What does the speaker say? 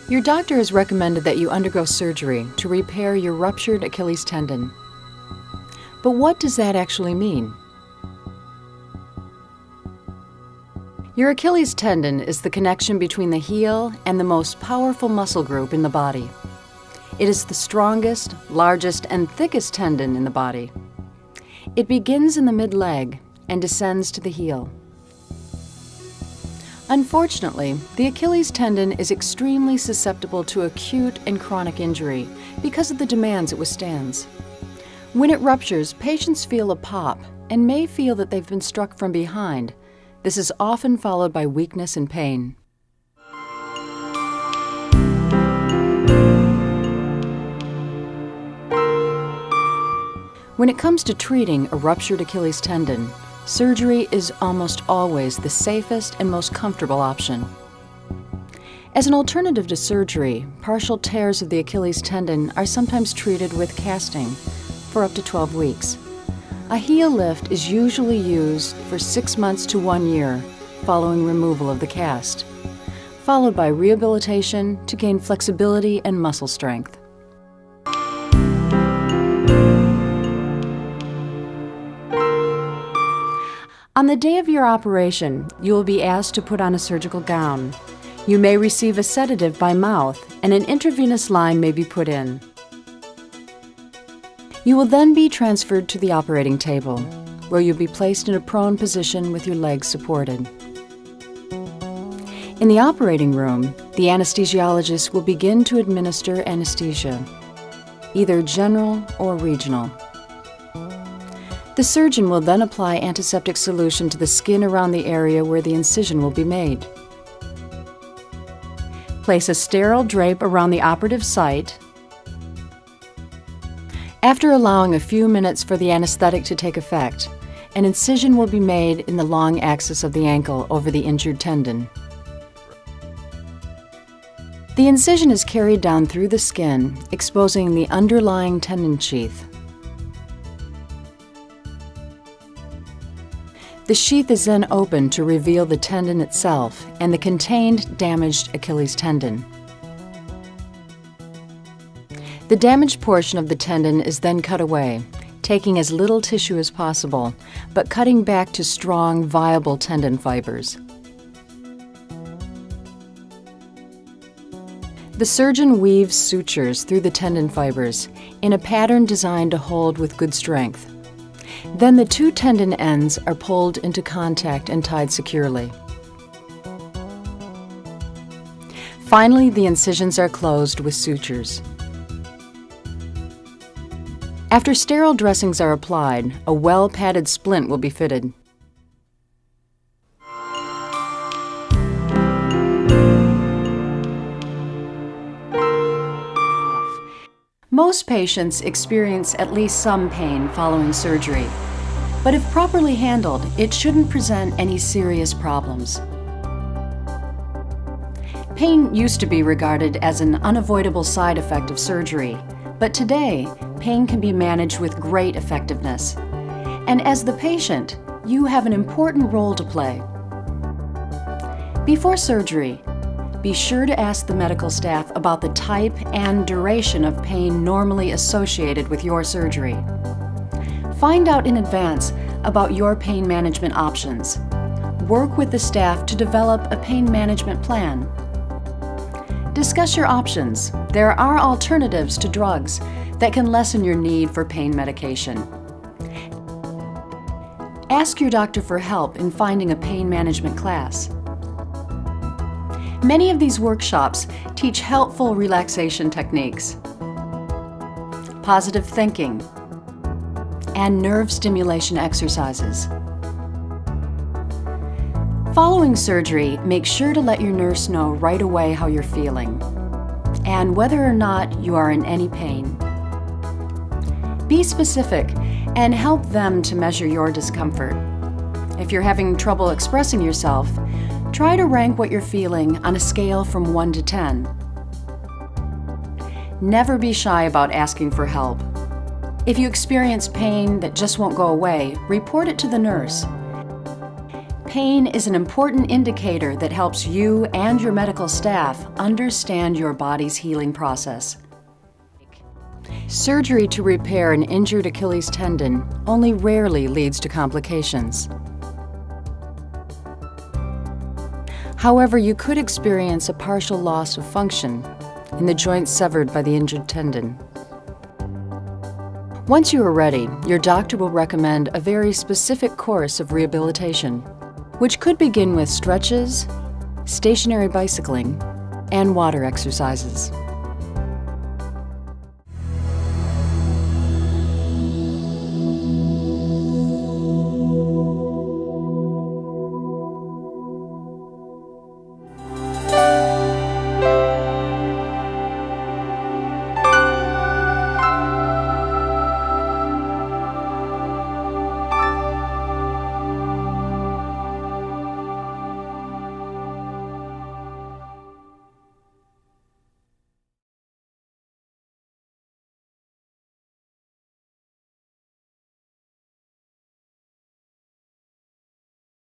Your doctor has recommended that you undergo surgery to repair your ruptured Achilles tendon. But what does that actually mean? Your Achilles tendon is the connection between the heel and the most powerful muscle group in the body. It is the strongest, largest, and thickest tendon in the body. It begins in the mid-leg and descends to the heel. Unfortunately, the Achilles tendon is extremely susceptible to acute and chronic injury because of the demands it withstands. When it ruptures, patients feel a pop and may feel that they've been struck from behind. This is often followed by weakness and pain. When it comes to treating a ruptured Achilles tendon, surgery is almost always the safest and most comfortable option. As an alternative to surgery, partial tears of the Achilles tendon are sometimes treated with casting for up to 12 weeks. A heel lift is usually used for 6 months to 1 year following removal of the cast, followed by rehabilitation to gain flexibility and muscle strength. On the day of your operation, you will be asked to put on a surgical gown. You may receive a sedative by mouth, and an intravenous line may be put in. You will then be transferred to the operating table, where you'll be placed in a prone position with your legs supported. In the operating room, the anesthesiologist will begin to administer anesthesia, either general or regional. The surgeon will then apply antiseptic solution to the skin around the area where the incision will be made. Place a sterile drape around the operative site. After allowing a few minutes for the anesthetic to take effect, an incision will be made in the long axis of the ankle over the injured tendon. The incision is carried down through the skin, exposing the underlying tendon sheath. The sheath is then opened to reveal the tendon itself and the contained damaged Achilles tendon. The damaged portion of the tendon is then cut away, taking as little tissue as possible, but cutting back to strong, viable tendon fibers. The surgeon weaves sutures through the tendon fibers in a pattern designed to hold with good strength. Then the two tendon ends are pulled into contact and tied securely. Finally, the incisions are closed with sutures. After sterile dressings are applied, a well-padded splint will be fitted. Most patients experience at least some pain following surgery, but if properly handled, it shouldn't present any serious problems. Pain used to be regarded as an unavoidable side effect of surgery, but today, pain can be managed with great effectiveness. And as the patient, you have an important role to play. Before surgery, be sure to ask the medical staff about the type and duration of pain normally associated with your surgery. Find out in advance about your pain management options. Work with the staff to develop a pain management plan. Discuss your options. There are alternatives to drugs that can lessen your need for pain medication. Ask your doctor for help in finding a pain management class. Many of these workshops teach helpful relaxation techniques, positive thinking, and nerve stimulation exercises. Following surgery, make sure to let your nurse know right away how you're feeling and whether or not you are in any pain. Be specific and help them to measure your discomfort. If you're having trouble expressing yourself, try to rank what you're feeling on a scale from 1 to 10. Never be shy about asking for help. If you experience pain that just won't go away, report it to the nurse. Pain is an important indicator that helps you and your medical staff understand your body's healing process. Surgery to repair an injured Achilles tendon only rarely leads to complications. However, you could experience a partial loss of function in the joint severed by the injured tendon. Once you are ready, your doctor will recommend a very specific course of rehabilitation, which could begin with stretches, stationary bicycling, and water exercises.